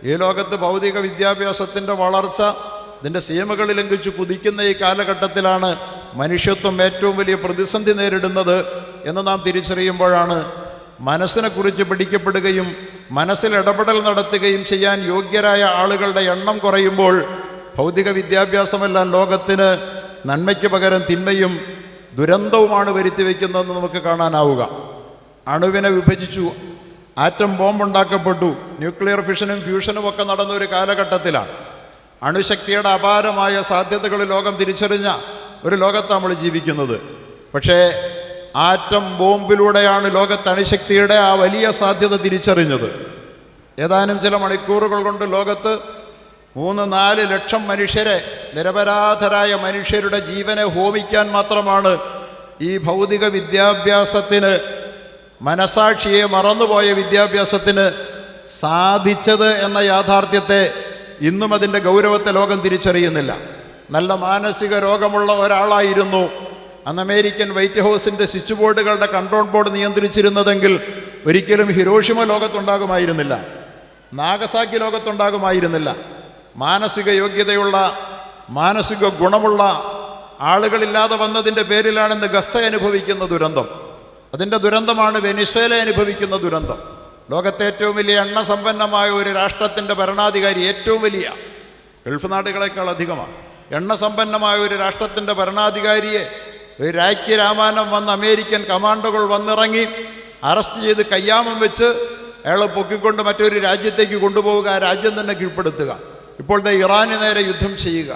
ഈ ലോകത്ത് ഭൗതിക വിദ്യാഭ്യാസത്തിൻ്റെ വളർച്ച ഇതിൻ്റെ സീമകൾ ലംഘിച്ച് കുതിക്കുന്ന ഈ കാലഘട്ടത്തിലാണ് മനുഷ്യത്വം ഏറ്റവും വലിയ പ്രതിസന്ധി നേരിടുന്നത് എന്ന് നാം തിരിച്ചറിയുമ്പോഴാണ് മനസ്സിനെക്കുറിച്ച് പഠിക്കപ്പെടുകയും മനസ്സിൽ ഇടപെടൽ നടത്തുകയും ചെയ്യാൻ യോഗ്യരായ ആളുകളുടെ എണ്ണം കുറയുമ്പോൾ ഭൗതിക വിദ്യാഭ്യാസമെല്ലാം ലോകത്തിന് നന്മയ്ക്ക് പകരം തിന്മയും ദുരന്തവുമാണ് വരുത്തി വയ്ക്കുന്നതെന്ന് നമുക്ക് കാണാനാവുക. അണുവിനെ വിഭജിച്ചു, ആറ്റം ബോംബുണ്ടാക്കപ്പെട്ടു, ന്യൂക്ലിയർ ഫിഷനും ഫ്യൂഷനും ഒക്കെ നടന്ന ഒരു കാലഘട്ടത്തിലാണ്. അണുശക്തിയുടെ അപാരമായ സാധ്യതകൾ ലോകം തിരിച്ചറിഞ്ഞ ഒരു ലോകത്താണ് നമ്മൾ ജീവിക്കുന്നത്. പക്ഷേ ആറ്റം ബോംബിലൂടെയാണ് ലോകത്ത് അണുശക്തിയുടെ ആ വലിയ സാധ്യത തിരിച്ചറിഞ്ഞത്. ഏതാനും ചില മണിക്കൂറുകൾ കൊണ്ട് ലോകത്ത് 3-4 ലക്ഷം മനുഷ്യരെ, നിരപരാധരായ മനുഷ്യരുടെ ജീവനെ ഹോമിക്കാൻ മാത്രമാണ് ഈ ഭൗതിക വിദ്യാഭ്യാസത്തിന്, മനസാക്ഷിയെ മറന്നുപോയ വിദ്യാഭ്യാസത്തിന് സാധിച്ചത് എന്ന യാഥാർത്ഥ്യത്തെ ഇന്നും അതിൻ്റെ ഗൗരവത്തെ ലോകം തിരിച്ചറിയുന്നില്ല. നല്ല മാനസിക രോഗമുള്ള ഒരാളായിരുന്നു അന്ന് അമേരിക്കൻ വൈറ്റ് ഹൗസിൻ്റെ സ്വിച്ച് ബോർഡുകളുടെ കൺട്രോൾ ബോർഡ് നിയന്ത്രിച്ചിരുന്നതെങ്കിൽ ഒരിക്കലും ഹിരോഷിമ ലോകത്തുണ്ടാകുമായിരുന്നില്ല, നാഗസാക്കി ലോകത്തുണ്ടാകുമായിരുന്നില്ല. മാനസിക യോഗ്യതയുള്ള, മാനസിക ഗുണമുള്ള ആളുകളില്ലാതെ വന്നതിൻ്റെ പേരിലാണ് ഇന്ന് ഗസ അനുഭവിക്കുന്ന ദുരന്തം. അതിൻ്റെ ദുരന്തമാണ് വെനിസ്വേല അനുഭവിക്കുന്ന ദുരന്തം. ലോകത്തെ ഏറ്റവും വലിയ എണ്ണസമ്പന്നമായ ഒരു രാഷ്ട്രത്തിൻ്റെ ഭരണാധികാരി, ഏറ്റവും വലിയ, ഗൾഫ് നാടുകളെക്കാൾ അധികമാണ്, എണ്ണസമ്പന്നമായ ഒരു രാഷ്ട്രത്തിൻ്റെ ഭരണാധികാരിയെ ഒരു രാജ്യരാമാനം വന്ന് അമേരിക്കൻ കമാൻഡോകൾ വന്നിറങ്ങി അറസ്റ്റ് ചെയ്ത് കയ്യാമം വെച്ച് അയാളെ പൊക്കിക്കൊണ്ട് മറ്റൊരു രാജ്യത്തേക്ക് കൊണ്ടുപോവുക, ആ രാജ്യം തന്നെ കീഴ്പ്പെടുത്തുക. ഇപ്പോഴത്തെ ഇറാന് നേരെ യുദ്ധം ചെയ്യുക,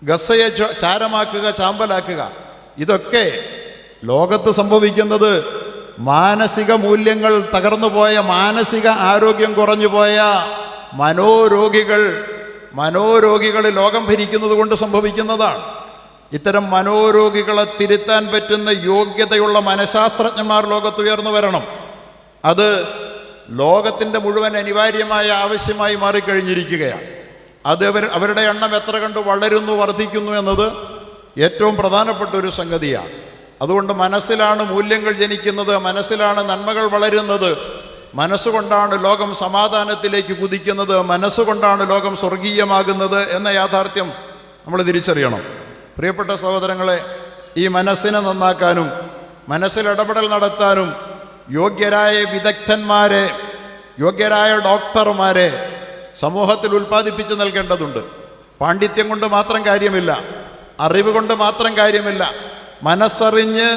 ഗസയെ ചാരമാക്കുക, ചാമ്പലാക്കുക. ഇതൊക്കെ ലോകത്ത് സംഭവിക്കുന്നത് മാനസിക മൂല്യങ്ങൾ തകർന്നുപോയ, മാനസിക ആരോഗ്യം കുറഞ്ഞുപോയ മനോരോഗികൾ ലോകം ഭരിക്കുന്നത് കൊണ്ട് സംഭവിക്കുന്നതാണ്. ഇത്തരം മനോരോഗികളെ തിരുത്താൻ പറ്റുന്ന യോഗ്യതയുള്ള മനഃശാസ്ത്രജ്ഞന്മാർ ലോകത്ത് ഉയർന്നു വരണം. അത് ലോകത്തിൻ്റെ മുഴുവൻ അനിവാര്യമായ ആവശ്യമായി മാറിക്കഴിഞ്ഞിരിക്കുകയാണ്. അത് അവരുടെ എണ്ണം എത്ര കണ്ട് വളരുന്നു, വർദ്ധിക്കുന്നു എന്നത് ഏറ്റവും പ്രധാനപ്പെട്ട ഒരു സംഗതിയാണ്. അതുകൊണ്ട് മനസ്സിലാണ് മൂല്യങ്ങൾ ജനിക്കുന്നത്, മനസ്സിലാണ് നന്മകൾ വളരുന്നത്, മനസ്സുകൊണ്ടാണ് ലോകം സമാധാനത്തിലേക്ക് കുതിക്കുന്നത്, മനസ്സുകൊണ്ടാണ് ലോകം സ്വർഗീയമാകുന്നത് എന്ന യാഥാർത്ഥ്യം നമ്മൾ തിരിച്ചറിയണം. പ്രിയപ്പെട്ട സഹോദരങ്ങളെ, ഈ മനസ്സിനെ നന്നാക്കാനും മനസ്സിൽ ഇടപെടൽ നടത്താനും യോഗ്യരായ വിദഗ്ധന്മാരെ, യോഗ്യരായ ഡോക്ടർമാരെ സമൂഹത്തിൽ ഉൽപ്പാദിപ്പിച്ച് നൽകേണ്ടതുണ്ട്. പാണ്ഡിത്യം കൊണ്ട് മാത്രം കാര്യമില്ല, അറിവ് കൊണ്ട് മാത്രം കാര്യമില്ല. മനസ്സറിഞ്ഞ്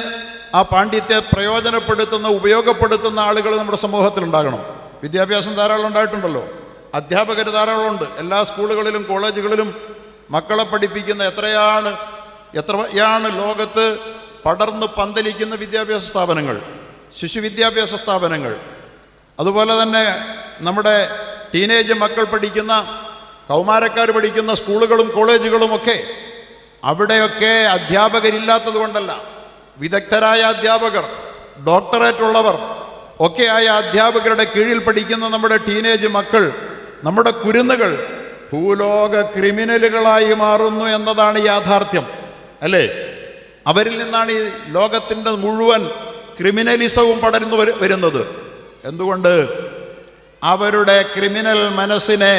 ആ പാണ്ഡിത്യത്തെ പ്രയോജനപ്പെടുത്തുന്ന, ഉപയോഗപ്പെടുത്തുന്ന ആളുകൾ നമ്മുടെ സമൂഹത്തിലുണ്ടാകണം. വിദ്യാഭ്യാസം ധാരാളം ഉണ്ടായിട്ടുണ്ടല്ലോ, അധ്യാപകർ ധാരാളമുണ്ട്. എല്ലാ സ്കൂളുകളിലും കോളേജുകളിലും മക്കളെ പഠിപ്പിക്കുന്ന എത്രയാണ് ലോകത്ത് പടർന്ന് പന്തലിക്കുന്ന വിദ്യാഭ്യാസ സ്ഥാപനങ്ങൾ, ശിശു വിദ്യാഭ്യാസ സ്ഥാപനങ്ങൾ. അതുപോലെ തന്നെ നമ്മുടെ ടീനേജ് മക്കൾ പഠിക്കുന്ന, കൗമാരക്കാർ പഠിക്കുന്ന സ്കൂളുകളും കോളേജുകളുമൊക്കെ, അവിടെയൊക്കെ അധ്യാപകരില്ലാത്തത് കൊണ്ടല്ല, വിദഗ്ധരായ അധ്യാപകർ, ഡോക്ടറേറ്റ് ഉള്ളവർ ഒക്കെയായ അധ്യാപകരുടെ കീഴിൽ പഠിക്കുന്ന നമ്മുടെ ടീനേജ് മക്കൾ, നമ്മുടെ കുരുന്നുകൾ ഭൂലോക ക്രിമിനലുകളായി മാറുന്നു എന്നതാണ് യാഥാർത്ഥ്യം, അല്ലേ? അവരിൽ നിന്നാണ് ഈ ലോകത്തിൻ്റെ മുഴുവൻ ക്രിമിനലിസവും പടർന്നു വരുന്നത്. എന്തുകൊണ്ട്? അവരുടെ ക്രിമിനൽ മനസ്സിനെ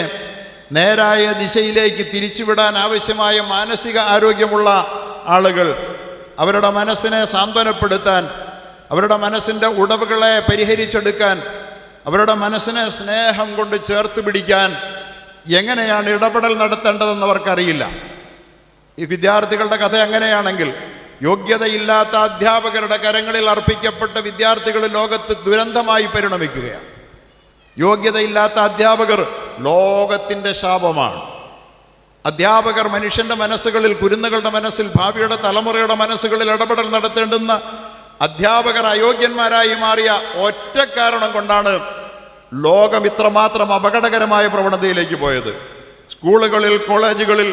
നേരായ ദിശയിലേക്ക് തിരിച്ചുവിടാൻ ആവശ്യമായ മാനസിക ആരോഗ്യമുള്ള ആളുകൾ, അവരുടെ മനസ്സിനെ സാന്ത്വനപ്പെടുത്താൻ, അവരുടെ മനസ്സിൻ്റെ ഉടവുകളെ പരിഹരിച്ചെടുക്കാൻ, അവരുടെ മനസ്സിനെ സ്നേഹം കൊണ്ട് ചേർത്ത് പിടിക്കാൻ എങ്ങനെയാണ് ഇടപെടൽ നടത്തേണ്ടതെന്ന് അവർക്കറിയില്ല. ഈ വിദ്യാർത്ഥികളുടെ കഥ എങ്ങനെയാണെങ്കിൽ, യോഗ്യതയില്ലാത്ത അധ്യാപകരുടെ കരങ്ങളിൽ അർപ്പിക്കപ്പെട്ട വിദ്യാർത്ഥികൾ ലോകത്ത് ദുരന്തമായി പരിണമിക്കുകയാണ്. യോഗ്യതയില്ലാത്ത അധ്യാപകർ ലോകത്തിൻ്റെ ശാപമാണ്. അധ്യാപകർ മനുഷ്യൻ്റെ മനസ്സുകളിൽ, കുരുന്നുകളുടെ മനസ്സിൽ, ഭാവിയുടെ തലമുറയുടെ മനസ്സുകളിൽ ഇടപെടൽ നടത്തേണ്ടുന്ന അധ്യാപകർ അയോഗ്യന്മാരായി മാറിയ ഒറ്റ കാരണം കൊണ്ടാണ് ലോകം ഇത്രമാത്രം അപകടകരമായ പ്രവണതയിലേക്ക് പോയത്. സ്കൂളുകളിൽ, കോളേജുകളിൽ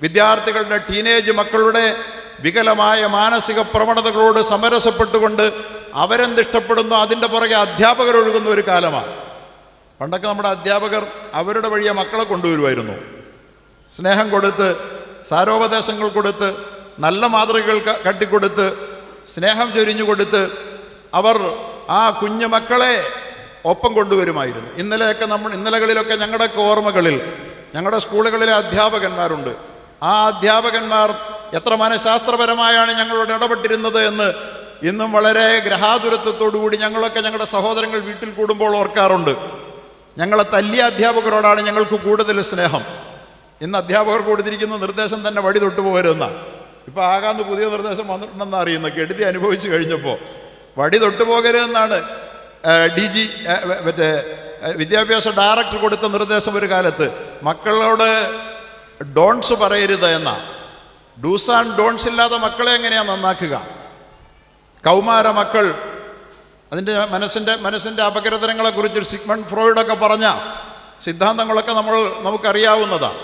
വിദ്യാർത്ഥികളുടെ, ടീനേജ് മക്കളുടെ വികലമായ മാനസിക പ്രവണതകളോട് സമരസപ്പെട്ടുകൊണ്ട് അവരെന്തിഷ്ടപ്പെടുന്നു അതിൻ്റെ പുറകെ അധ്യാപകർ ഒഴുകുന്ന ഒരു കാലമാണ്. പണ്ടൊക്കെ നമ്മുടെ അധ്യാപകർ അവരുടെ വഴിയെ മക്കളെ കൊണ്ടുവരുമായിരുന്നു. സ്നേഹം കൊടുത്ത്, സാരോപദേശങ്ങൾ കൊടുത്ത്, നല്ല മാതൃകകൾ കട്ടിക്കൊടുത്ത്, സ്നേഹം ചൊരിഞ്ഞു കൊടുത്ത് അവർ ആ കുഞ്ഞു മക്കളെ ഒപ്പം കൊണ്ടുവരുമായിരുന്നു. ഇന്നലകളിലൊക്കെ ഞങ്ങളുടെയൊക്കെ ഓർമ്മകളിൽ ഞങ്ങളുടെ സ്കൂളുകളിലെ അധ്യാപകന്മാരുണ്ട്. ആ അധ്യാപകന്മാർ എത്ര മനഃശാസ്ത്രപരമായാണ് ഞങ്ങളോട് ഇടപെട്ടിരുന്നത് എന്ന് ഇന്നും വളരെ ഗ്രഹാതുരത്വത്തോടുകൂടി ഞങ്ങളൊക്കെ ഞങ്ങളുടെ സഹോദരങ്ങൾ വീട്ടിൽ കൂടുമ്പോൾ ഓർക്കാറുണ്ട്. ഞങ്ങളെ തല്ലിയ അധ്യാപകരോടാണ് ഞങ്ങൾക്ക് കൂടുതൽ സ്നേഹം. ഇന്ന് അധ്യാപകർ കൊടുത്തിരിക്കുന്ന നിർദ്ദേശം തന്നെ വടി തൊട്ടു പോകരുതെന്നാണ്. ഇപ്പോൾ ആകാന്ന് പുതിയ നിർദ്ദേശം വന്നിട്ടുണ്ടെന്ന് അറിയുന്നത് കെടുതി അനുഭവിച്ചു കഴിഞ്ഞപ്പോൾ വടി തൊട്ടു പോകരുതെന്നാണ് മറ്റേ വിദ്യാഭ്യാസ ഡയറക്ടർ കൊടുത്ത നിർദ്ദേശം. ഒരു കാലത്ത് മക്കളോട് ഡോൺസ് പറയരുത് എന്നാ. ഡൂസ് ആൻഡ് ഡോൺസ് ഇല്ലാതെ മക്കളെ എങ്ങനെയാണ് നന്നാക്കുക? കൗമാര മക്കൾ അതിൻ്റെ മനസ്സിൻ്റെ അപകടതരങ്ങളെക്കുറിച്ച് സിഗ്മണ്ട് ഫ്രോയിഡൊക്കെ പറഞ്ഞ സിദ്ധാന്തങ്ങളൊക്കെ നമുക്കറിയാവുന്നതാണ്.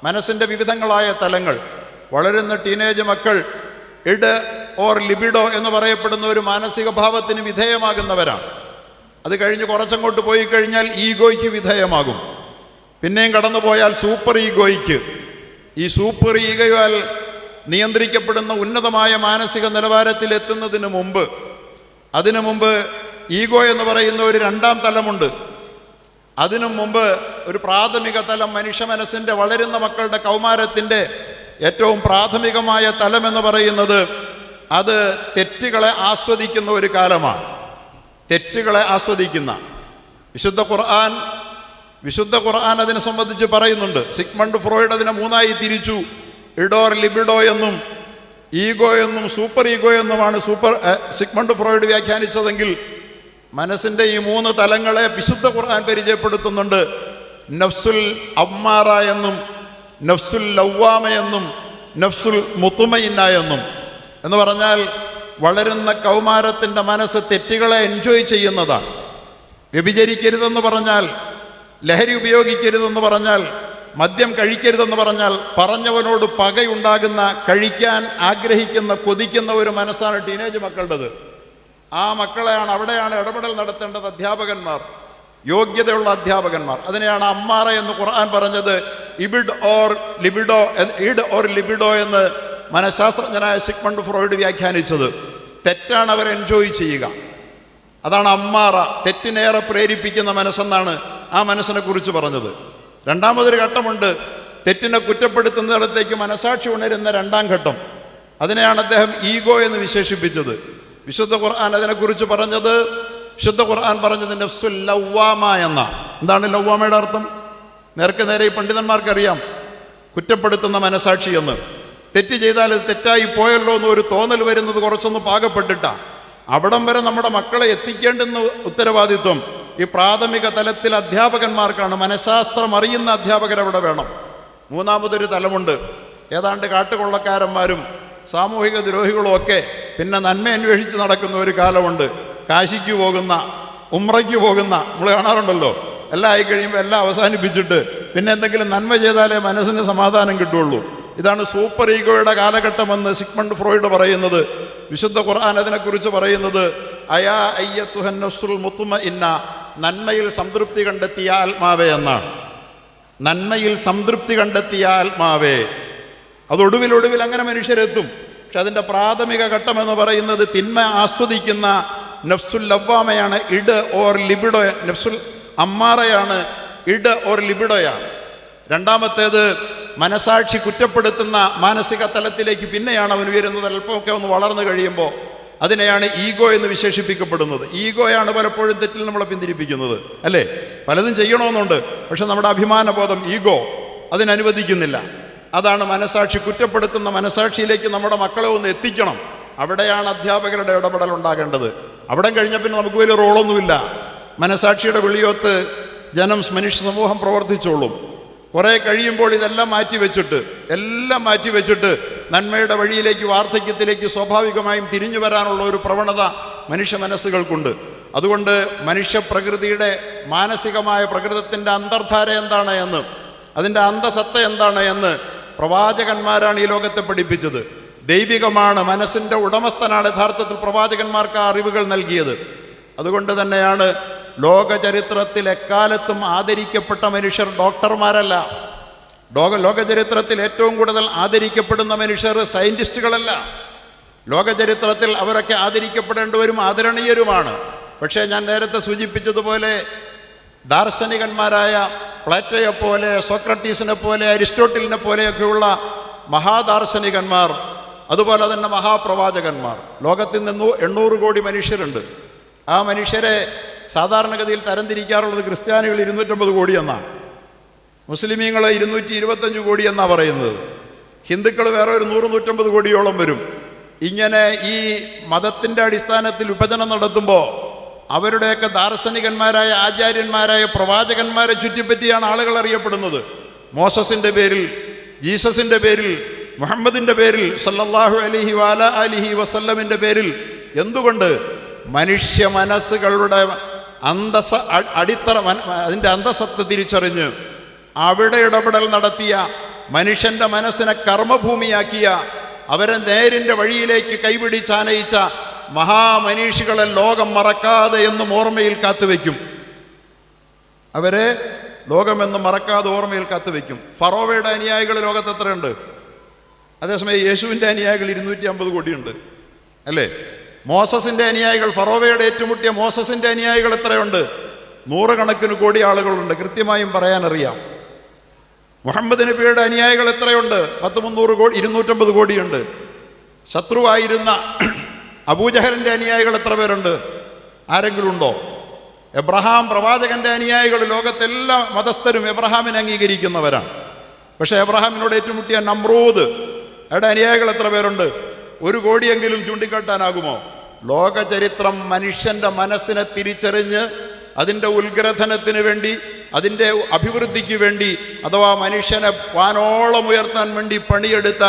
മനസ്സിൻ്റെ വിവിധങ്ങളായ തലങ്ങൾ. വളരുന്ന ടീനേജ് മക്കൾ ഇഡ് ഓർ ലിബിഡോ എന്ന് പറയപ്പെടുന്ന ഒരു മാനസിക ഭാവത്തിന് വിധേയമാകുന്നവരാണ്. അത് കഴിഞ്ഞ് കുറച്ചങ്ങോട്ട് പോയി കഴിഞ്ഞാൽ ഈഗോയ്ക്ക് വിധേയമാകും. പിന്നെയും കടന്നു പോയാൽ സൂപ്പർ ഈഗോയ്ക്ക്. ഈ സൂപ്പർ ഈഗോയാൽ നിയന്ത്രിക്കപ്പെടുന്ന ഉന്നതമായ മാനസിക നിലവാരത്തിൽ എത്തുന്നതിന് മുമ്പ് ഈഗോ എന്ന് പറയുന്ന ഒരു രണ്ടാം തലമുണ്ട്. അതിനു മുമ്പ് ഒരു പ്രാഥമിക തലം, മനുഷ്യ മനസ്സിൻ്റെ വളരുന്ന മക്കളുടെ കൗമാരത്തിൻ്റെ ഏറ്റവും പ്രാഥമികമായ തലം എന്ന് പറയുന്നത് അത് തെറ്റുകളെ ആസ്വദിക്കുന്ന ഒരു കാലമാണ്. തെറ്റുകളെ ആസ്വദിക്കുന്ന വിശുദ്ധ ഖുർആൻ അതിനെ സംബന്ധിച്ച് പറയുന്നുണ്ട്. സിഗ്മണ്ട് ഫ്രോയിഡ് അതിനെ മൂന്നായി തിരിച്ചു. ഇഡോർ ലിബിഡോ എന്നും ഈഗോ എന്നും സൂപ്പർ ഈഗോ എന്നുമാണ് സിഗ്മണ്ട് ഫ്രോയിഡ് വ്യാഖ്യാനിച്ചതെങ്കിൽ മനസ്സിൻ്റെ ഈ മൂന്ന് തലങ്ങളെ വിശുദ്ധ ഖുർആൻ പരിചയപ്പെടുത്തുന്നുണ്ട്. നഫ്സുൽ അമ്മാറ എന്നും നഫ്സുൽ ലവ്വാമ എന്നും നഫ്സുൽ മുത്തുമയിന്ന എന്നും. എന്ന് പറഞ്ഞാൽ വളരുന്ന കൗമാരത്തിൻ്റെ മനസ്സ് തെറ്റുകളെ എൻജോയ് ചെയ്യുന്നതാണ്. വ്യഭിചരിക്കരുതെന്ന് പറഞ്ഞാൽ, ലഹരി ഉപയോഗിക്കരുതെന്ന് പറഞ്ഞാൽ, മദ്യം കഴിക്കരുതെന്ന് പറഞ്ഞാൽ പറഞ്ഞവനോട് പകയുണ്ടാകുന്ന, കഴിക്കാൻ ആഗ്രഹിക്കുന്ന, കൊതിക്കുന്ന ഒരു മനസ്സാണ് ടീനേജ് മക്കളുടേത്. ആ മക്കളെയാണ്, അവിടെയാണ് ഇടപെടൽ നടത്തേണ്ടത് അധ്യാപകന്മാർ, യോഗ്യതയുള്ള അധ്യാപകന്മാർ. അതിനെയാണ് അമ്മാറ എന്ന് ഖുർആൻ പറഞ്ഞത്. ഇഡ് ഓർ ലിബിഡോ എന്ന് മനഃശാസ്ത്രജ്ഞനായ സിഗ്മണ്ട് ഫ്രോയിഡ് വ്യാഖ്യാനിച്ചത്. തെറ്റാണ് അവർ എൻജോയ് ചെയ്യുക. അതാണ് അമ്മാറ, തെറ്റിനേറെ പ്രേരിപ്പിക്കുന്ന മനസ്സെന്നാണ് ആ മനസ്സിനെ കുറിച്ച് പറഞ്ഞത്. രണ്ടാമതൊരു ഘട്ടമുണ്ട്, തെറ്റിനെ കുറ്റപ്പെടുത്തുന്നിടത്തേക്ക് മനസാക്ഷി ഉണരുന്ന രണ്ടാം ഘട്ടം. അതിനെയാണ് അദ്ദേഹം ഈഗോ എന്ന് വിശേഷിപ്പിച്ചത്. വിശുദ്ധ ഖുർആൻ അതിനെക്കുറിച്ച് പറഞ്ഞത് നഫ്സുൽ ലവ്വാമ എന്നാണ്. എന്താണ് ലവ്വാമയുടെ അർത്ഥം? നേരെ ഈ പണ്ഡിതന്മാർക്കറിയാം. കുറ്റപ്പെടുത്തുന്ന മനസാക്ഷി എന്ന്. തെറ്റ് ചെയ്താൽ അത് തെറ്റായി പോയല്ലോ എന്ന് ഒരു തോന്നൽ വരുന്നത് കുറച്ചൊന്ന് പാകപ്പെട്ടിട്ടാണ്. അവിടം വരെ നമ്മുടെ മക്കളെ എത്തിക്കേണ്ടുന്ന ഉത്തരവാദിത്വം ഈ പ്രാഥമിക തലത്തിൽ അധ്യാപകന്മാർക്കാണ്. മനഃശാസ്ത്രം അറിയുന്ന അധ്യാപകരവിടെ വേണം. മൂന്നാമതൊരു തലമുണ്ട്, ഏതാണ്ട് കാട്ടുകൊള്ളക്കാരന്മാരും സാമൂഹിക ദ്രോഹികളും ഒക്കെ പിന്നെ നന്മ അന്വേഷിച്ച് നടക്കുന്ന ഒരു കാലമുണ്ട്. കാശിക്ക് പോകുന്ന, ഉംറയ്ക്ക് പോകുന്ന, നമ്മൾ കാണാറുണ്ടല്ലോ. എല്ലാം ആയി കഴിയുമ്പോൾ എല്ലാം അവസാനിപ്പിച്ചിട്ട് പിന്നെ എന്തെങ്കിലും നന്മ ചെയ്താലേ മനസ്സിന് സമാധാനം കിട്ടുള്ളൂ. ഇതാണ് സൂപ്പർ ഈഗോയുടെ കാലഘട്ടമെന്ന് സിഗ്മണ്ട് ഫ്രോയിഡ് പറയുന്നത്. വിശുദ്ധ ഖുർആൻ അതിനെക്കുറിച്ച് പറയുന്നത് അയാ അയ്യത്തുഹൻ നഫ്സുൽ മുത്മഇന്ന, നന്മയിൽ സംതൃപ്തി കണ്ടെത്തിയ ആത്മാവേ എന്നാണ്. നന്മയിൽ സംതൃപ്തി കണ്ടെത്തിയ ആത്മാവേ. അതൊടുവിൽ അങ്ങനെ മനുഷ്യരെത്തും. പക്ഷെ അതിൻ്റെ പ്രാഥമിക ഘട്ടം എന്ന് പറയുന്നത് തിന്മ ആസ്വദിക്കുന്ന നഫ്സുൽ ലവ്വാമയാണ്, ഇഡ് ഓർ ലിബിഡോ. നഫ്സുൽ അമ്മാറയാണ്, ഇഡ് ഓർ ലിബിഡോയാണ്. രണ്ടാമത്തേത് മനസാക്ഷി കുറ്റപ്പെടുത്തുന്ന മാനസിക തലത്തിലേക്ക് പിന്നെയാണ് അവൻ ഉയരുന്നത്. അല്പമൊക്കെ ഒന്ന് വളർന്നു കഴിയുമ്പോൾ അതിനെയാണ് ഈഗോ എന്ന് വിശേഷിപ്പിക്കപ്പെടുന്നത്. ഈഗോയാണ് പലപ്പോഴും തെറ്റിൽ നമ്മളെ പിന്തിരിപ്പിക്കുന്നത്, അല്ലേ? പലതും ചെയ്യണമെന്നുണ്ട്, പക്ഷെ നമ്മുടെ അഭിമാനബോധം, ഈഗോ അതിനനുവദിക്കുന്നില്ല. അതാണ് മനസാക്ഷി. കുറ്റപ്പെടുത്തുന്ന മനസാക്ഷിയിലേക്ക് നമ്മുടെ മക്കളെ ഒന്ന് എത്തിക്കണം. അവിടെയാണ് അധ്യാപകരുടെ ഇടപെടൽ ഉണ്ടാകേണ്ടത്. അവിടെ കഴിഞ്ഞ പിന്നെ നമുക്ക് വലിയ റോളൊന്നുമില്ല. മനസാക്ഷിയുടെ വിളിയോത്ത് മനുഷ്യ സമൂഹം പ്രവർത്തിച്ചോളും. കുറേ കഴിയുമ്പോൾ ഇതെല്ലാം മാറ്റിവെച്ചിട്ട് നന്മയുടെ വഴിയിലേക്ക്, വാർദ്ധക്യത്തിലേക്ക് സ്വാഭാവികമായും തിരിഞ്ഞു വരാനുള്ള ഒരു പ്രവണത മനുഷ്യ മനസ്സുകൾക്കുണ്ട്. അതുകൊണ്ട് മനുഷ്യപ്രകൃതിയുടെ മാനസികമായ പ്രകൃതത്തിൻ്റെ അന്തർധാര എന്താണ് എന്ന്, അതിൻ്റെ അന്തസത്ത എന്താണ് എന്ന് പ്രവാചകന്മാരാണ് ഈ ലോകത്തെ പഠിപ്പിച്ചത്. ദൈവികമാണ്, മനസ്സിൻ്റെ ഉടമസ്ഥനാണ് യഥാർത്ഥത്തിൽ പ്രവാചകന്മാർക്ക് ആ അറിവുകൾ നൽകിയത്. അതുകൊണ്ട് തന്നെയാണ് ലോക ചരിത്രത്തിൽ എക്കാലത്തും ആദരിക്കപ്പെട്ട മനുഷ്യർ ഡോക്ടർമാരല്ല. ലോക ചരിത്രത്തിൽ ഏറ്റവും കൂടുതൽ ആദരിക്കപ്പെടുന്ന മനുഷ്യർ സയൻറ്റിസ്റ്റുകളല്ല. ലോക ചരിത്രത്തിൽ അവരൊക്കെ ആദരിക്കപ്പെടേണ്ടവരും ആദരണീയരുമാണ്. പക്ഷേ ഞാൻ നേരത്തെ സൂചിപ്പിച്ചതുപോലെ ദാർശനികന്മാരായ പ്ലേറ്റോയെപ്പോലെ, സോക്രട്ടീസിനെ പോലെ, അരിസ്റ്റോട്ടിലിനെ പോലെയൊക്കെയുള്ള മഹാദാർശനികന്മാർ, അതുപോലെ തന്നെ മഹാപ്രവാചകന്മാർ, ലോകത്തിൽ നിന്ന് 800 കോടി മനുഷ്യരുണ്ട്. ആ മനുഷ്യരെ സാധാരണഗതിയിൽ തരംതിരിക്കാറുള്ളത് ക്രിസ്ത്യാനികൾ 250 കോടി എന്നാണ്, മുസ്ലിമീങ്ങൾ 225 കോടി എന്നാണ് പറയുന്നത്, ഹിന്ദുക്കൾ വേറെ ഒരു 100-150 കോടിയോളം വരും. ഇങ്ങനെ ഈ മതത്തിൻ്റെ അടിസ്ഥാനത്തിൽ വിഭജനം നടത്തുമ്പോൾ അവരുടെയൊക്കെ ദാർശനികന്മാരായ, ആചാര്യന്മാരായ പ്രവാചകന്മാരെ ചുറ്റിപ്പറ്റിയാണ് ആളുകൾ അറിയപ്പെടുന്നത്. മോസസിൻ്റെ പേരിൽ, ജീസസിൻ്റെ പേരിൽ, മുഹമ്മദിൻ്റെ പേരിൽ, സല്ലല്ലാഹു അലൈഹി വഅലാ ആലിഹി വസല്ലമിൻ്റെ പേരിൽ. എന്തുകൊണ്ട്? മനുഷ്യ മനസ്സുകളുടെ അടിത്തറ, അതിൻ്റെ അന്തസത്ത തിരിച്ചറിഞ്ഞ് അവിടെ ഇടപെടൽ നടത്തിയ, മനുഷ്യൻ്റെ മനസ്സിനെ കർമ്മഭൂമിയാക്കിയ, അവരെ നേരിൻ്റെ വഴിയിലേക്ക് കൈപിടിച്ചാനയിച്ച മഹാമനീഷികളെ ലോകം മറക്കാതെ എന്നും ഓർമ്മയിൽ കാത്തുവെക്കും. അവരെ ലോകമെന്നും മറക്കാതെ ഓർമ്മയിൽ കാത്തുവെക്കും. ഫറോവയുടെ അനുയായികൾ ലോകത്ത് എത്രയുണ്ട്? അതേസമയം യേശുവിൻ്റെ അനുയായികൾ 250 കോടിയുണ്ട്, അല്ലേ? മോസസിൻ്റെ അനുയായികൾ, ഫറോവയുടെ ഏറ്റുമുട്ടിയ മോസസിൻ്റെ അനുയായികൾ എത്രയുണ്ട്? 100 കണക്കിന് കോടി ആളുകളുണ്ട്, കൃത്യമായും പറയാനറിയാം. മുഹമ്മദ് നബിയുടെ അനുയായികൾ എത്രയുണ്ട്? 100-300 കോടി, 250 കോടിയുണ്ട്. ശത്രുവായിരുന്ന അബൂജഹലിൻ്റെ അനുയായികൾ എത്ര പേരുണ്ട്? ആരെങ്കിലും ഉണ്ടോ? എബ്രഹാം പ്രവാചകന്റെ അനുയായികൾ, ലോകത്തെല്ലാ മതസ്ഥരും എബ്രഹാമിനെ അംഗീകരിക്കുന്നവരാണ്. പക്ഷേ എബ്രഹാമിനോട് ഏറ്റുമുട്ടിയ നമ്രൂദ് യുടെ അനുയായികൾ എത്ര പേരുണ്ട്? 1 കോടിയെങ്കിലും ചൂണ്ടിക്കാട്ടാനാകുമോ? ലോക ചരിത്രം മനുഷ്യൻ്റെ മനസ്സിനെ തിരിച്ചറിഞ്ഞ് അതിൻ്റെ ഉത്ഗ്രഥനത്തിന് വേണ്ടി, അതിൻ്റെ അഭിവൃദ്ധിക്ക് വേണ്ടി, അഥവാ മനുഷ്യനെ വാനോളം ഉയർത്താൻ വേണ്ടി പണിയെടുത്ത,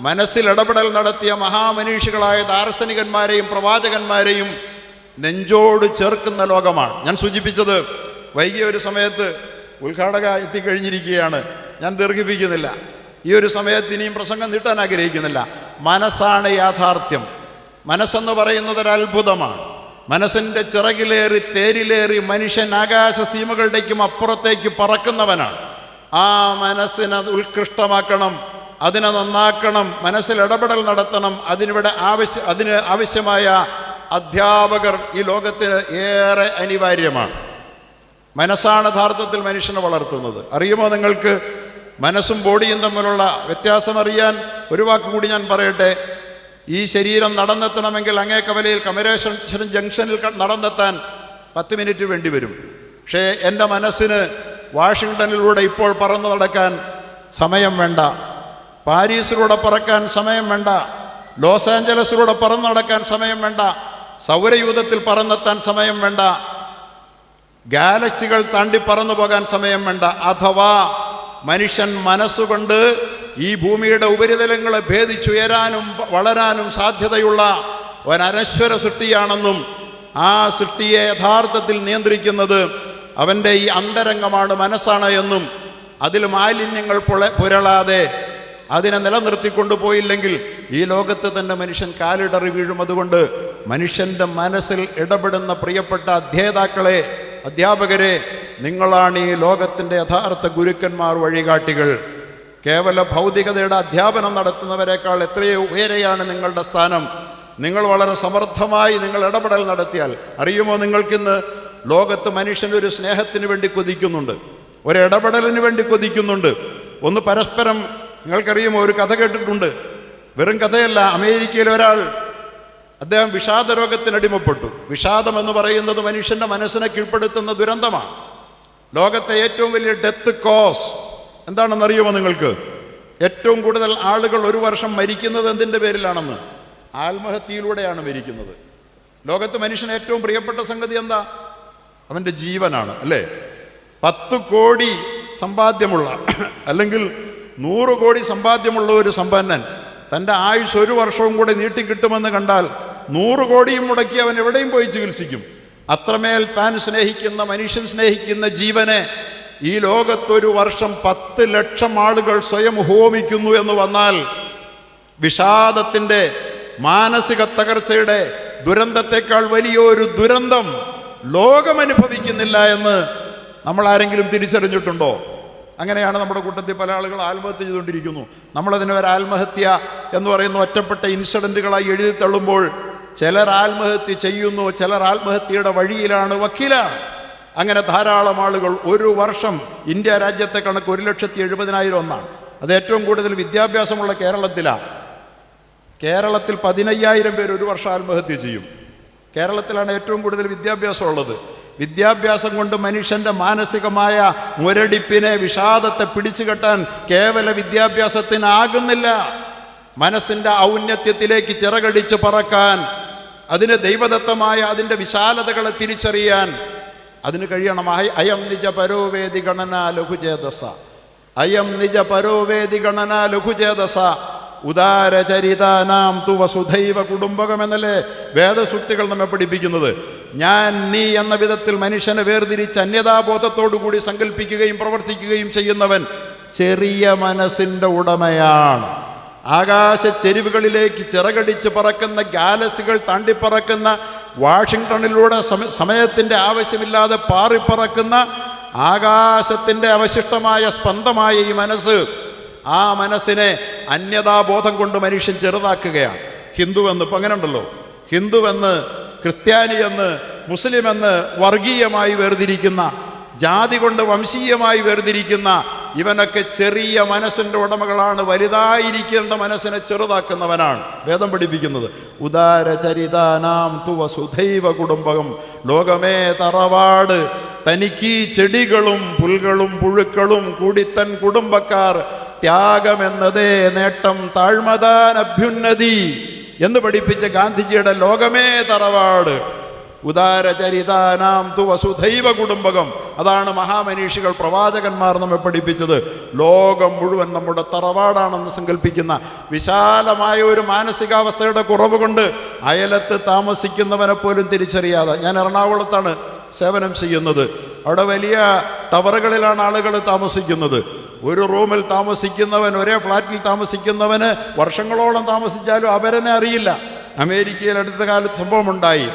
മനസ്സിൽ ഇടപെടൽ നടത്തിയ മഹാമനീഷികളായ ദാർശനികന്മാരെയും പ്രവാചകന്മാരെയും നെഞ്ചോട് ചേർക്കുന്ന ലോകമാണ്. ഞാൻ സൂചിപ്പിച്ചത് വൈകിയ ഒരു സമയത്ത് ഉദ്ഘാടക എത്തിക്കഴിഞ്ഞിരിക്കുകയാണ്, ഞാൻ ദീർഘിപ്പിക്കുന്നില്ല. ഈ ഒരു സമയത്ത് ഇനിയും പ്രസംഗം നീട്ടാൻ ആഗ്രഹിക്കുന്നില്ല. മനസ്സാണ് യാഥാർത്ഥ്യം. മനസ്സെന്ന് പറയുന്നത് ഒരു അത്ഭുതമാണ്. മനസ്സിൻ്റെ ചിറകിലേറി തേരിലേറി മനുഷ്യൻ ആകാശ സീമകളുടേക്കും അപ്പുറത്തേക്ക് പറക്കുന്നവനാണ്. ആ മനസ്സിനെ ഉത്കൃഷ്ടമാക്കണം, അതിനെ നന്നാക്കണം, മനസ്സിൽ ഇടപെടൽ നടത്തണം. അതിന് ആവശ്യമായ അധ്യാപകർ ഈ ലോകത്തിന് ഏറെ അനിവാര്യമാണ്. മനസ്സാണ് യഥാർത്ഥത്തിൽ മനുഷ്യനെ വളർത്തുന്നത്. അറിയുമോ നിങ്ങൾക്ക് മനസ്സും ബോഡിയും തമ്മിലുള്ള വ്യത്യാസം അറിയാൻ ഒരു വാക്ക് കൂടി ഞാൻ പറയട്ടെ. ഈ ശരീരം നടന്നെത്തണമെങ്കിൽ അങ്ങേ കവലയിൽ കമലേശ്വരം ജംഗ്ഷനിൽ നടന്നെത്താൻ 10 മിനിറ്റ് വേണ്ടി വരും. പക്ഷേ എൻ്റെ മനസ്സിന് വാഷിങ്ടണിലൂടെ ഇപ്പോൾ പറന്നു നടക്കാൻ സമയം വേണ്ട, പാരീസിലൂടെ പറക്കാൻ സമയം വേണ്ട, ലോസ് ആഞ്ചലസിലൂടെ പറന്നു നടക്കാൻ സമയം വേണ്ട, സൗരയൂഥത്തിൽ പറന്നെത്താൻ സമയം വേണ്ട, ഗാലക്സികൾ താണ്ടി പറന്നു പോകാൻ സമയം വേണ്ട. അഥവാ മനുഷ്യൻ മനസ്സുകൊണ്ട് ഈ ഭൂമിയുടെ ഉപരിതലങ്ങളെ ഭേദിച്ചുയരാനും വളരാനും സാധ്യതയുള്ള ഒരനശ്വര സൃഷ്ടിയാണെന്നും ആ സൃഷ്ടിയെ യഥാർത്ഥത്തിൽ നിയന്ത്രിക്കുന്നത് അവൻ്റെ ഈ അന്തരംഗമാണ്, മനസ്സാണ് എന്നും അതിൽ മാലിന്യങ്ങൾ പുരളാതെ അതിനെ നിലനിർത്തിക്കൊണ്ടു പോയില്ലെങ്കിൽ ഈ ലോകത്ത് തന്നെ മനുഷ്യൻ കാലിടറി വീഴും. അതുകൊണ്ട് മനുഷ്യൻ്റെ മനസ്സിൽ ഇടപെടുന്ന പ്രിയപ്പെട്ട അധ്യേതാക്കളെ, അധ്യാപകരെ, നിങ്ങളാണ് ഈ ലോകത്തിൻ്റെ യഥാർത്ഥ ഗുരുക്കന്മാർ, വഴികാട്ടികൾ. കേവല ഭൗതികതയുടെ അധ്യാപനം നടത്തുന്നവരെക്കാൾ എത്രയോ ഉയരെയാണ് നിങ്ങളുടെ സ്ഥാനം. നിങ്ങൾ വളരെ സമർത്ഥമായി നിങ്ങൾ ഇടപെടൽ നടത്തിയാൽ, അറിയുമോ, നിങ്ങൾക്കിന്ന് ലോകത്ത് മനുഷ്യനൊരു സ്നേഹത്തിന് വേണ്ടി കൊതിക്കുന്നുണ്ട്, ഒരു ഇടപെടലിന് വേണ്ടി കൊതിക്കുന്നുണ്ട്. ഒന്ന് പരസ്പരം, നിങ്ങൾക്കറിയുമോ, ഒരു കഥ കേട്ടിട്ടുണ്ട്, വെറും കഥയല്ല. അമേരിക്കയിൽ ഒരാൾ, അദ്ദേഹം വിഷാദ രോഗത്തിനടിമപ്പെട്ടു. വിഷാദം എന്ന് പറയുന്നത് മനുഷ്യൻ്റെ മനസ്സിനെ കീഴ്പ്പെടുത്തുന്ന ദുരന്തമാണ്. ലോകത്തെ ഏറ്റവും വലിയ ഡെത്ത് കോസ് എന്താണെന്നറിയുമോ നിങ്ങൾക്ക്? ഏറ്റവും കൂടുതൽ ആളുകൾ ഒരു വർഷം മരിക്കുന്നത് എന്തിൻ്റെ പേരിലാണെന്ന്? ആത്മഹത്യയിലൂടെയാണ് മരിക്കുന്നത്. ലോകത്ത് മനുഷ്യന് ഏറ്റവും പ്രിയപ്പെട്ട സംഗതി എന്താ? അവൻ്റെ ജീവനാണ്, അല്ലേ? 10 കോടി സമ്പാദ്യമുള്ള അല്ലെങ്കിൽ 100 കോടി സമ്പാദ്യമുള്ള ഒരു സമ്പന്നൻ തൻ്റെ ആയുസ് 1 വർഷവും കൂടെ നീട്ടിക്കിട്ടുമെന്ന് കണ്ടാൽ 100 കോടിയും മുടക്കി അവൻ എവിടെയും പോയി ചികിത്സിക്കും. അത്രമേൽ താൻ സ്നേഹിക്കുന്ന, മനുഷ്യൻ സ്നേഹിക്കുന്ന ജീവനെ ഈ ലോകത്തൊരു വർഷം 10 ലക്ഷം ആളുകൾ സ്വയം ഹോമിക്കുന്നു എന്ന് വന്നാൽ വിഷാദത്തിൻ്റെ, മാനസിക തകർച്ചയുടെ ദുരന്തത്തെക്കാൾ വലിയൊരു ദുരന്തം ലോകം അനുഭവിക്കുന്നില്ല എന്ന് നമ്മൾ ആരെങ്കിലും തിരിച്ചറിഞ്ഞിട്ടുണ്ടോ? അങ്ങനെയാണ് നമ്മുടെ കൂട്ടത്തിൽ പല ആളുകൾ ആത്മഹത്യ ചെയ്തുകൊണ്ടിരിക്കുന്നു. നമ്മളതിനെ ഒരു ആത്മഹത്യ എന്ന് പറയുന്ന ഒറ്റപ്പെട്ട ഇൻസിഡൻറ്റുകളായി എഴുതി തള്ളുമ്പോൾ ചിലർ ആത്മഹത്യ ചെയ്യുന്നു, ചിലർ ആത്മഹത്യയുടെ വഴിയിലാണ്, വക്കീലാണ്. അങ്ങനെ ധാരാളം ആളുകൾ. ഒരു വർഷം ഇന്ത്യ രാജ്യത്തെ കണക്ക് 1,70,000 ഒന്നാണ്. അത് ഏറ്റവും കൂടുതൽ വിദ്യാഭ്യാസമുള്ള കേരളത്തിലാണ്. കേരളത്തിൽ 15,000 പേര് ഒരു വർഷം ആത്മഹത്യ ചെയ്യും. കേരളത്തിലാണ് ഏറ്റവും കൂടുതൽ വിദ്യാഭ്യാസം ഉള്ളത്. വിദ്യാഭ്യാസം കൊണ്ട് മനുഷ്യൻ്റെ മാനസികമായ മുരടിപ്പിനെ, വിഷാദത്തെ പിടിച്ചു കെട്ടാൻ കേവല വിദ്യാഭ്യാസത്തിനാകുന്നില്ല. മനസ്സിൻ്റെ ഔന്നത്യത്തിലേക്ക് ചിറകടിച്ച് പറക്കാൻ, അതിന് ദൈവദത്തമായ അതിൻ്റെ വിശാലതകളെ തിരിച്ചറിയാൻ അതിന് കഴിയണം. അയം നിജ പരോവേദി ഗണന ലഘുചേതസ, അയം നിജ പരോവേദി ഗണന ലഘുചേതസ ഉദാരചരിതാനാം തു വസുധൈവ കുടുംബകം എന്നല്ലേ വേദസൂക്തികൾ നമ്മെ പഠിപ്പിക്കുന്നത്. ഞാൻ നീ എന്ന വിധത്തിൽ മനുഷ്യനെ വേർതിരിച്ച് അന്യതാബോധത്തോടുകൂടി സങ്കല്പിക്കുകയും പ്രവർത്തിക്കുകയും ചെയ്യുന്നവൻ ചെറിയ മനസ്സിൻ്റെ ഉടമയാണ്. ആകാശ ചെരിവുകളിലേക്ക് ചിറകടിച്ച് പറക്കുന്ന, ഗാലക്സികൾ താണ്ടിപ്പറക്കുന്ന, വാഷിങ്ടണിലൂടെ സമയത്തിൻ്റെ ആവശ്യമില്ലാതെ പാറിപ്പറക്കുന്ന ആകാശത്തിൻ്റെ അവശിഷ്ടമായ സ്പന്ദമായ ഈ മനസ്സ്, ആ മനസ്സിനെ അന്യതാബോധം കൊണ്ട് മനുഷ്യൻ ചെറുതാക്കുകയാണ്. ഹിന്ദുവെന്ന് ഇപ്പം അങ്ങനെ ഉണ്ടല്ലോ, ഹിന്ദുവെന്ന്, ക്രിസ്ത്യാനിയെന്ന്, മുസ്ലിമെന്ന് വർഗീയമായി വേർതിരിക്കുന്ന, ജാതി കൊണ്ട് വംശീയമായി വേർതിരിക്കുന്ന ഇവനൊക്കെ ചെറിയ മനസ്സിൻ്റെ ഉടമകളാണ്. വലുതായിരിക്കേണ്ട മനസ്സിനെ ചെറുതാക്കുന്നവനാണ് വേദം പഠിപ്പിക്കുന്നത്. ഉദാരചരിതാനാം തു വസുധൈവ കുടുംബകം, ലോകമേ തറവാട്, തനിക്ക് ചെടികളും പുൽകളും പുഴുക്കളും കൂടിത്തൻ കുടുംബക്കാർ, ത്യാഗമെന്നതേ നേട്ടം, താഴ്മതാൻ അഭ്യുന്നതി എന്ന് പഠിപ്പിച്ച ഗാന്ധിജിയുടെ ലോകമേ തറവാട്, ഉദാരചരിതാനാം തു വസുധൈവ കുടുംബകം, അതാണ് മഹാമനീഷികൾ, പ്രവാചകന്മാർ നമ്മെ പഠിപ്പിച്ചത്. ലോകം മുഴുവൻ നമ്മുടെ തറവാടാണെന്ന് സങ്കല്പിക്കുന്ന വിശാലമായ ഒരു മാനസികാവസ്ഥയുടെ കുറവ് കൊണ്ട് അയലത്ത് താമസിക്കുന്നവനെ പോലും തിരിച്ചറിയാതെ. ഞാൻ എറണാകുളത്താണ് സേവനം ചെയ്യുന്നത്. അവിടെ വലിയ ടവറുകളിലാണ് ആളുകൾ താമസിക്കുന്നത്. ഒരു റൂമിൽ താമസിക്കുന്നവൻ, ഒരേ ഫ്ലാറ്റിൽ താമസിക്കുന്നവന് വർഷങ്ങളോളം താമസിച്ചാലും അവരെന്നെ അറിയില്ല. അമേരിക്കയിൽ അടുത്ത കാലത്ത് സംഭവമുണ്ടായി.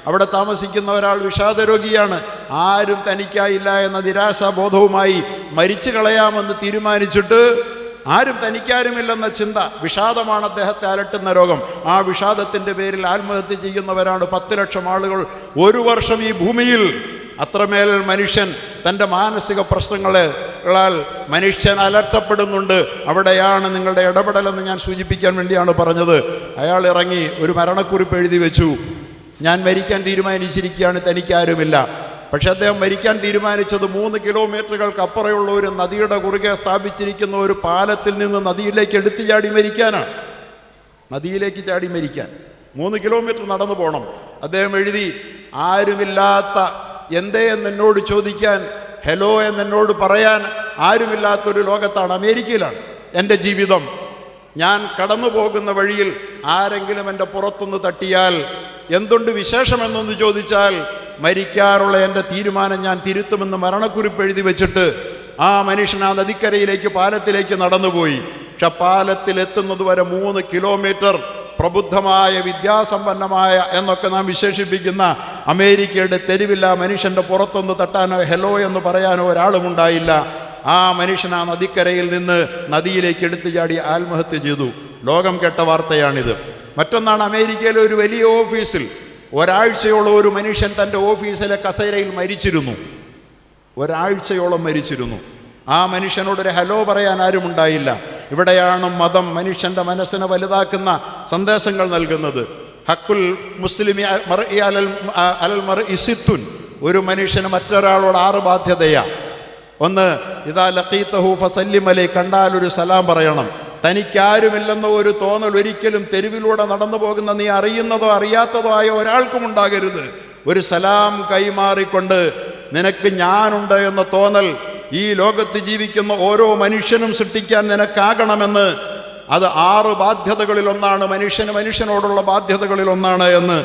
അവിടെ താമസിക്കുന്ന ഒരാൾ വിഷാദരോഗിയാണ്. ആരും തനിക്കായില്ല എന്ന നിരാശാബോധവുമായി മരിച്ചു കളയാമെന്ന് തീരുമാനിച്ചിട്ട്, ആരും തനിക്കാരുമില്ലെന്ന ചിന്ത, വിഷാദമാണ് അദ്ദേഹത്തെ അലട്ടുന്ന രോഗം. ആ വിഷാദത്തിൻ്റെ പേരിൽ ആത്മഹത്യ ചെയ്യുന്നവരാണ് 10 ലക്ഷം ആളുകൾ ഒരു വർഷം ഈ ഭൂമിയിൽ. അത്രമേൽ മനുഷ്യൻ തൻ്റെ മാനസിക പ്രശ്നങ്ങളാൽ മനുഷ്യൻ അലട്ടപ്പെടുന്നുണ്ട്. അവിടെയാണ് നിങ്ങളുടെ ഇടപെടലെന്ന് ഞാൻ സൂചിപ്പിക്കാൻ വേണ്ടിയാണ് പറഞ്ഞത്. അയാൾ ഇറങ്ങി ഒരു മരണക്കുറിപ്പ് എഴുതി വെച്ചു. ഞാൻ മരിക്കാൻ തീരുമാനിച്ചിരിക്കുകയാണ്, തനിക്കാരുമില്ല. പക്ഷെ അദ്ദേഹം മരിക്കാൻ തീരുമാനിച്ചത് 3 കിലോമീറ്ററുകൾക്ക് അപ്പുറമുള്ള ഒരു നദിയുടെ കുറുകെ സ്ഥാപിച്ചിരിക്കുന്ന ഒരു പാലത്തിൽ നിന്ന് നദിയിലേക്ക് എടുത്തു ചാടി മരിക്കാനാണ്. നദിയിലേക്ക് ചാടി മരിക്കാൻ 3 കിലോമീറ്റർ നടന്നു പോകണം. അദ്ദേഹം എഴുതി, ആരുമില്ലാത്ത, എന്തേ എന്നോട് ചോദിക്കാൻ, ഹലോ എന്നോട് പറയാൻ ആരുമില്ലാത്തൊരു ലോകത്താണ്, അമേരിക്കയിലാണ് എൻ്റെ ജീവിതം. ഞാൻ കടന്നു പോകുന്ന വഴിയിൽ ആരെങ്കിലും എൻ്റെ പുറത്തുനിന്ന് തട്ടിയാൽ, എന്തുണ്ട് വിശേഷമെന്നൊന്ന് ചോദിച്ചാൽ, മരിക്കാറുള്ള എൻ്റെ തീരുമാനം ഞാൻ തിരുത്തുമെന്ന് മരണക്കുറിപ്പ് എഴുതി വെച്ചിട്ട് ആ മനുഷ്യൻ ആ നദിക്കരയിലേക്ക്, പാലത്തിലേക്ക് നടന്നുപോയി. പക്ഷെ പാലത്തിലെത്തുന്നത് വരെ 3 കിലോമീറ്റർ പ്രബുദ്ധമായ, വിദ്യാസമ്പന്നമായ എന്നൊക്കെ നാം വിശേഷിപ്പിക്കുന്ന അമേരിക്കയുടെ തെരുവിൽ ആ മനുഷ്യൻ്റെ പുറത്തൊന്ന് തട്ടാനോ ഹെലോ എന്ന് പറയാനോ ഒരാളുമുണ്ടായില്ല. ആ മനുഷ്യൻ ആ നദിക്കരയിൽ നിന്ന് നദിയിലേക്ക് എടുത്തു ചാടി ആത്മഹത്യ ചെയ്തു. ലോകം കേട്ട വാർത്തയാണിത്. മറ്റൊന്നാണ്, അമേരിക്കയിലെ ഒരു വലിയ ഓഫീസിൽ ഒരാഴ്ചയോളം ഒരു മനുഷ്യൻ തൻ്റെ ഓഫീസിലെ കസേരയിൽ മരിച്ചിരുന്നു. ഒരാഴ്ചയോളം മരിച്ചിരുന്നു. ആ മനുഷ്യനോടൊരു ഹലോ പറയാൻ ആരും ഉണ്ടായില്ല. ഇവിടെയാണ് മതം മനുഷ്യൻ്റെ മനസ്സിനെ വലുതാക്കുന്ന സന്ദേശങ്ങൾ നൽകുന്നത്. ഹക്കുൽ മുസ്ലിമി അലൽ മർഇ സിത്തുൻ, ഒരു മനുഷ്യന് മറ്റൊരാളോട് 6 ബാധ്യതയാണ്. ഒന്ന്, ഇദാ ലഖീതഹു ഫസല്ലിം അലൈഹി, കണ്ടാൽ ഒരു സലാം പറയണം. തനിക്കാരുമില്ലെന്ന ഒരു തോന്നൽ ഒരിക്കലും തെരുവിലൂടെ നടന്നു പോകുന്ന നീ അറിയുന്നതോ അറിയാത്തതോ ആയ ഒരാൾക്കും ഉണ്ടാകരുത്. ഒരു സലാം കൈമാറിക്കൊണ്ട് നിനക്ക് ഞാനുണ്ട് എന്ന തോന്നൽ ഈ ലോകത്ത് ജീവിക്കുന്ന ഓരോ മനുഷ്യനും സൃഷ്ടിക്കാൻ നിനക്കാകണമെന്ന്. അത് 6 ബാധ്യതകളിൽ ഒന്നാണ്, മനുഷ്യനോടുള്ള ബാധ്യതകളിൽ ഒന്നാണ് എന്ന്.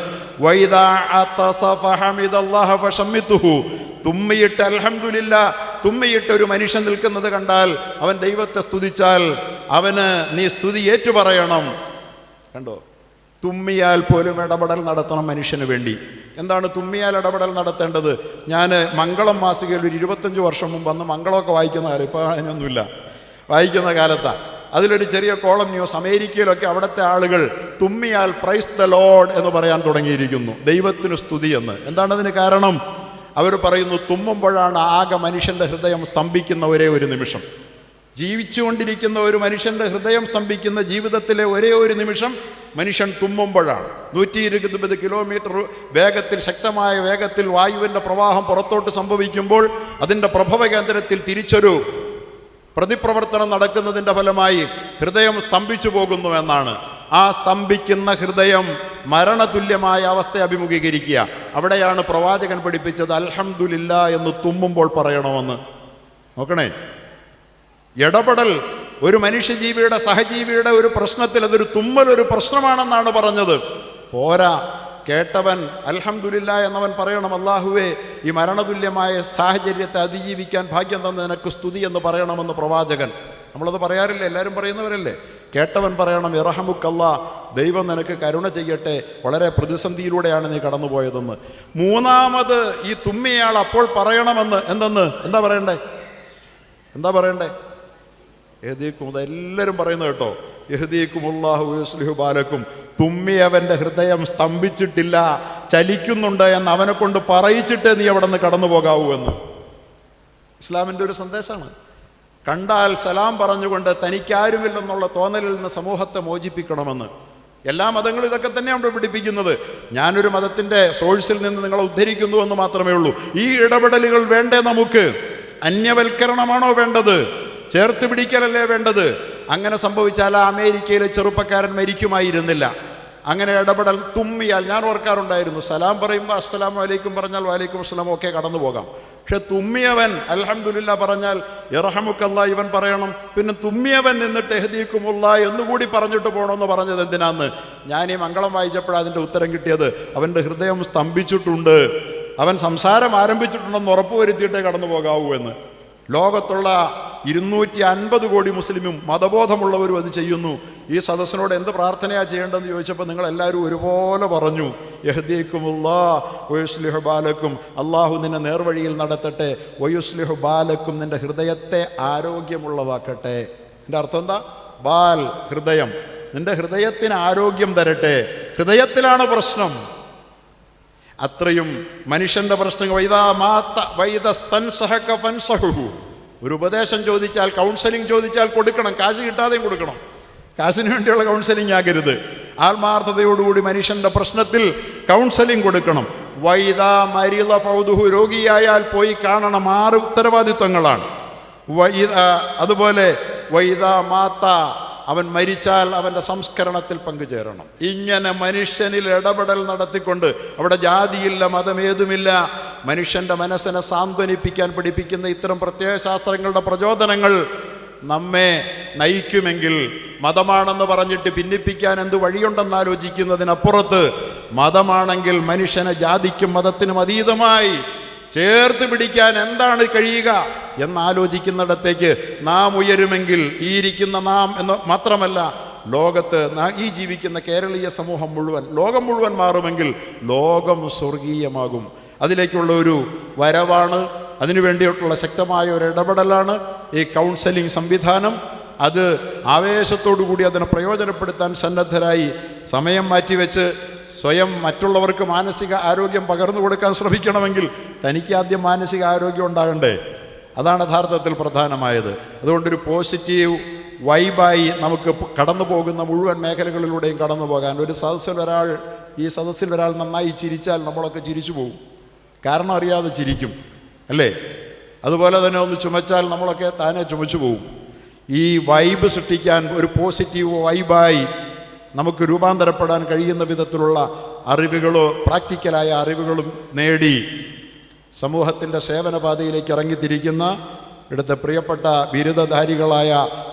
തുമ്മിയിട്ട് അൽഹംദുലില്ലാ, തുമ്മിയിട്ട് ഒരു മനുഷ്യൻ നിൽക്കുന്നത് കണ്ടാൽ അവൻ ദൈവത്തെ സ്തുതിച്ചാൽ അവന് നീ സ്തുതി ഏറ്റുപറയണം. കണ്ടോ, തുമ്മിയാൽ പോലും ഇടപെടൽ നടത്തണം മനുഷ്യന് വേണ്ടി. എന്താണ് തുമ്മിയാൽ ഇടപെടൽ നടത്തേണ്ടത്? ഞാൻ മംഗളം മാസികയിൽ ഒരു 25 വർഷം മുമ്പ്, അന്ന് മംഗളമൊക്കെ വായിക്കുന്ന കാലം, ഇപ്പോൾ അതിനൊന്നുമില്ല, വായിക്കുന്ന കാലത്താണ്. അതിലൊരു ചെറിയ കോളം ന്യൂസ്, അമേരിക്കയിലൊക്കെ അവിടുത്തെ ആളുകൾ തുമ്മിയാൽ പ്രൈസ് ദ ലോർഡ് എന്ന് പറയാൻ തുടങ്ങിയിരിക്കുന്നു, ദൈവത്തിന് സ്തുതി എന്ന്. എന്താണ് അതിന് കാരണം? അവർ പറയുന്നു, തുമ്മുമ്പോഴാണ് ആകെ മനുഷ്യൻ്റെ ഹൃദയം സ്തംഭിക്കുന്ന ഒരേ ഒരു നിമിഷം. ജീവിച്ചുകൊണ്ടിരിക്കുന്ന ഒരു മനുഷ്യൻ്റെ ഹൃദയം സ്തംഭിക്കുന്ന ജീവിതത്തിലെ ഒരേ ഒരു നിമിഷം മനുഷ്യൻ തുമ്മുമ്പോഴാണ്. 120 കിലോമീറ്റർ വേഗത്തിൽ, ശക്തമായ വേഗത്തിൽ വായുവിൻ്റെ പ്രവാഹം പുറത്തോട്ട് സംഭവിക്കുമ്പോൾ അതിൻ്റെ പ്രഭവ കേന്ദ്രത്തിൽ തിരിച്ചൊരു പ്രതിപ്രവർത്തനം നടക്കുന്നതിൻ്റെ ഫലമായി ഹൃദയം സ്തംഭിച്ചു പോകുന്നു എന്നാണ്. ആ സ്തംഭിക്കുന്ന ഹൃദയം മരണതുല്യമായ അവസ്ഥയെ അഭിമുഖീകരിക്കുക. അവിടെയാണ് പ്രവാചകൻ പഠിപ്പിച്ചത് അൽഹംദുലില്ലാ എന്ന് തുമ്മുമ്പോൾ പറയണമെന്ന്. നോക്കണേ, ഇടപെടൽ ഒരു മനുഷ്യജീവിയുടെ, സഹജീവിയുടെ ഒരു പ്രശ്നത്തിൽ അതൊരു തുമ്മൽ ഒരു പ്രശ്നമാണെന്നാണ് പറഞ്ഞത്. പോരാ, കേട്ടവൻ അൽഹംദുലില്ലാ എന്നവൻ പറയണം, അല്ലാഹുവേ ഈ മരണതുല്യമായ സാഹചര്യത്തെ അതിജീവിക്കാൻ ഭാഗ്യം തന്ന നിനക്ക് സ്തുതി എന്ന് പറയണമെന്ന് പ്രവാചകൻ. നമ്മളത് പറയാറില്ലേ? എല്ലാവരും പറയുന്നവരല്ലേ? കേട്ടവൻ പറയണം ഇർഹമുക്കല്ലാ, ദൈവം നിനക്ക് കരുണ ചെയ്യട്ടെ, വളരെ പ്രതിസന്ധിയിലൂടെയാണ് നീ കടന്നുപോയതെന്ന്. മൂന്നാമത് ഈ തുമ്മിയാൾ അപ്പോൾ പറയണമെന്ന് എന്താ പറയണ്ടേ? യഹ്ദീക്കും, എല്ലാവരും പറയുന്നത് കേട്ടോ, യഹ്ദീക്കുമുല്ലാഹു വയുസ്ലിഹു ബാലക്കും. തുമ്മിയവൻ്റെ ഹൃദയം സ്തംഭിച്ചിട്ടില്ല, ചലിക്കുന്നുണ്ട് എന്ന് അവനെ കൊണ്ട് പറയിച്ചിട്ടേ നീ അവിടെ നിന്ന് കടന്നു പോകാവൂ എന്ന് ഇസ്ലാമിൻ്റെ ഒരു സന്ദേശമാണ്. കണ്ടാൽ സലാം പറഞ്ഞുകൊണ്ട് തനിക്കാരുമില്ലെന്നുള്ള തോന്നലിൽ നിന്ന് സമൂഹത്തെ മോചിപ്പിക്കണമെന്ന്. എല്ലാ മതങ്ങളും ഇതൊക്കെ തന്നെയാണ് പഠിപ്പിക്കുന്നത്. ഞാനൊരു മതത്തിൻ്റെ സോഴ്സിൽ നിന്ന് നിങ്ങളെ ഉദ്ധരിക്കുന്നു എന്ന് മാത്രമേ ഉള്ളൂ. ഈ ഇടപെടലുകൾ വേണ്ടേ നമുക്ക്? അന്യവൽക്കരണമാണോ വേണ്ടത്? ചേർത്ത് പിടിക്കലല്ലേ വേണ്ടത്? അങ്ങനെ സംഭവിച്ചാൽ ആ അമേരിക്കയിലെ ചെറുപ്പക്കാരൻ മരിക്കുമായിരുന്നില്ല. അങ്ങനെ ഇടപെടൽ തുമ്മിയാൽ, ഞാൻ ഓർക്കാറുണ്ടായിരുന്നു, സലാം പറയുമ്പോൾ അസ്സലാമു അലൈക്കും പറഞ്ഞാൽ വലൈക്കും അസ്സലാം ഒക്കെ കടന്നു പോകാം. പക്ഷെ തുമ്മിയവൻ അൽഹംദുലില്ലാ പറഞ്ഞാൽ ഇർഹമുക്കല്ലാ ഇവൻ പറയണം. പിന്നെ തുമ്മിയവൻ നിന്നിട്ട് യഹ്ദീക്കുമുല്ലാ എന്നുകൂടി പറഞ്ഞിട്ട് പോകണമെന്ന് പറഞ്ഞത് എന്തിനാന്ന് ഞാൻ ഈ മംഗളം വായിച്ചപ്പോഴാണ് അതിൻ്റെ ഉത്തരം കിട്ടിയത്. അവൻ്റെ ഹൃദയം സ്തംഭിച്ചിട്ടുണ്ട്, അവൻ സംസാരം ആരംഭിച്ചിട്ടുണ്ടെന്ന് ഉറപ്പുവരുത്തിയിട്ടേ കടന്നു പോകാവൂ എന്ന്. ലോകത്തുള്ള 250 കോടി മുസ്ലിമും മതബോധമുള്ളവരും അത് ചെയ്യുന്നു. ഈ സദസ്സിനോട് എന്ത് പ്രാർത്ഥനയാണ് ചെയ്യേണ്ടതെന്ന് ചോദിച്ചപ്പോൾ നിങ്ങളെല്ലാവരും ഒരുപോലെ പറഞ്ഞു യഹ്ദീക്കുമുല്ലാഹ് വയുസ്ലിഹു ബാലക്കും, അള്ളാഹു നിന്നെ നേർവഴിയിൽ നടത്തട്ടെ, വയുസ്ലിഹു ബാലക്കും, നിന്റെ ഹൃദയത്തെ ആരോഗ്യമുള്ളതാക്കട്ടെ. എൻ്റെ അർത്ഥം എന്താ? ബാൽ, ഹൃദയം, നിന്റെ ഹൃദയത്തിന് ആരോഗ്യം തരട്ടെ. ഹൃദയത്തിലാണ് പ്രശ്നം. അത്രയും മനുഷ്യന്റെ പ്രശ്നങ്ങൾ. ഒരു ഉപദേശം ചോദിച്ചാൽ, കൗൺസിലിംഗ് ചോദിച്ചാൽ കൊടുക്കണം, കാശ് കിട്ടാതെയും കൊടുക്കണം. കാശിന് വേണ്ടിയുള്ള കൗൺസിലിംഗ് ആകരുത്. ആത്മാർത്ഥതയോടുകൂടി മനുഷ്യന്റെ പ്രശ്നത്തിൽ കൗൺസിലിംഗ് കൊടുക്കണം. വൈദാ മരിള ഫൗദുഹു, രോഗിയായാൽ പോയി കാണണം. 6 ഉത്തരവാദിത്വങ്ങളാണ്. അതുപോലെ വൈദാ മാത്ത, അവൻ മരിച്ചാൽ അവൻ്റെ സംസ്കരണത്തിൽ പങ്കുചേരണം. ഇങ്ങനെ മനുഷ്യനിൽ ഇടപെടൽ നടത്തിക്കൊണ്ട്, അവിടെ ജാതിയില്ല, മതമേതുമില്ല, മനുഷ്യൻ്റെ മനസ്സിനെ സാന്ത്വനിപ്പിക്കാൻ പഠിപ്പിക്കുന്ന ഇത്തരം പ്രത്യയ ശാസ്ത്രങ്ങളുടെ പ്രചോദനങ്ങൾ നമ്മെ നയിക്കുമെങ്കിൽ, മതമാണെന്ന് പറഞ്ഞിട്ട് ഭിന്നിപ്പിക്കാൻ എന്ത് വഴിയുണ്ടെന്നാലോചിക്കുന്നതിനപ്പുറത്ത് മതമാണെങ്കിൽ മനുഷ്യനെ ജാതിക്കും മതത്തിനും അതീതമായി ചേർത്ത് പിടിക്കാൻ എന്താണ് കഴിയുക എന്നാലോചിക്കുന്നിടത്തേക്ക് നാം ഉയരുമെങ്കിൽ, ഈ ഇരിക്കുന്ന നാം എന്ന് മാത്രമല്ല, ലോകത്ത് ഈ ജീവിക്കുന്ന കേരളീയ സമൂഹം മുഴുവൻ, ലോകം മുഴുവൻ മാറുമെങ്കിൽ ലോകം സ്വർഗീയമാകും. അതിലേക്കുള്ള ഒരു വരവാണ്, അതിനുവേണ്ടിയിട്ടുള്ള ശക്തമായ ഒരു ഇടപെടലാണ് ഈ കൗൺസിലിംഗ് സംവിധാനം. അത് ആവേശത്തോടു കൂടി അതിനെ പ്രയോജനപ്പെടുത്താൻ സന്നദ്ധരായി സമയം മാറ്റിവെച്ച് സ്വയം മറ്റുള്ളവർക്ക് മാനസിക ആരോഗ്യം പകർന്നു കൊടുക്കാൻ ശ്രമിക്കണമെങ്കിൽ തനിക്ക് ആദ്യം മാനസിക ആരോഗ്യം ഉണ്ടാകണ്ടേ? അതാണ് യഥാർത്ഥത്തിൽ പ്രധാനമായത്. അതുകൊണ്ടൊരു പോസിറ്റീവ് വൈബായി നമുക്ക് കടന്നു പോകുന്ന മുഴുവൻ മേഖലകളിലൂടെയും കടന്നു പോകാൻ. ഈ സദസ്സിൽ ഒരാൾ നന്നായി ചിരിച്ചാൽ നമ്മളൊക്കെ ചിരിച്ചു പോകും, കാരണം അറിയാതെ ചിരിക്കും, അല്ലേ? അതുപോലെ തന്നെ ഒന്ന് ചുമച്ചാൽ നമ്മളൊക്കെ താനെ ചുമച്ചു പോകും. ഈ വൈബ് സൃഷ്ടിക്കാൻ, ഒരു പോസിറ്റീവ് വൈബായി നമുക്ക് രൂപാന്തരപ്പെടാൻ കഴിയുന്ന വിധത്തിലുള്ള അറിവുകളോ പ്രാക്ടിക്കലായ അറിവുകളും നേടി സമൂഹത്തിൻ്റെ സേവനപാതയിലേക്ക് ഇറങ്ങിത്തിരിക്കുന്ന ഇവിടുത്തെ പ്രിയപ്പെട്ട ബിരുദധാരികളായ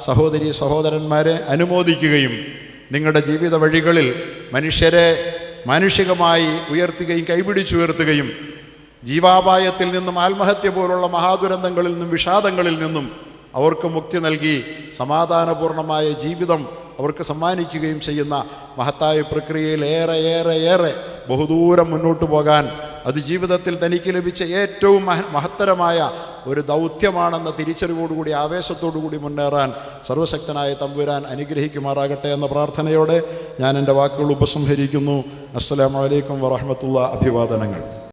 സഹോദരി സഹോദരന്മാരെ അനുമോദിക്കുകയും നിങ്ങളുടെ ജീവിത വഴികളിൽ മനുഷ്യരെ മാനുഷികമായി ഉയർത്തുകയും കൈപിടിച്ചുയർത്തുകയും ജീവാപായത്തിൽ നിന്നും ആത്മഹത്യ പോലുള്ള മഹാദുരന്തങ്ങളിൽ നിന്നും വിഷാദങ്ങളിൽ നിന്നും അവർക്ക് മുക്തി നൽകി സമാധാനപൂർണമായ ജീവിതം അവർക്ക് സമ്മാനിക്കുകയും ചെയ്യുന്ന മഹത്തായ പ്രക്രിയയിൽ ഏറെ ബഹുദൂരം മുന്നോട്ട് പോകാൻ അത് ജീവിതത്തിൽ തനിക്ക് ലഭിച്ച ഏറ്റവും മഹത്തരമായ ഒരു ദൗത്യമാണെന്ന തിരിച്ചറിവോടുകൂടി ആവേശത്തോടുകൂടി മുന്നേറാൻ സർവശക്തനായ തമ്പുരാൻ അനുഗ്രഹിക്കുമാറാകട്ടെ എന്ന പ്രാർത്ഥനയോടെ ഞാൻ എൻ്റെ വാക്കുകൾ ഉപസംഹരിക്കുന്നു. അസ്സലാമു അലൈക്കും വറഹ്മത്തുള്ളാഹി. അഭിവാദനങ്ങൾ.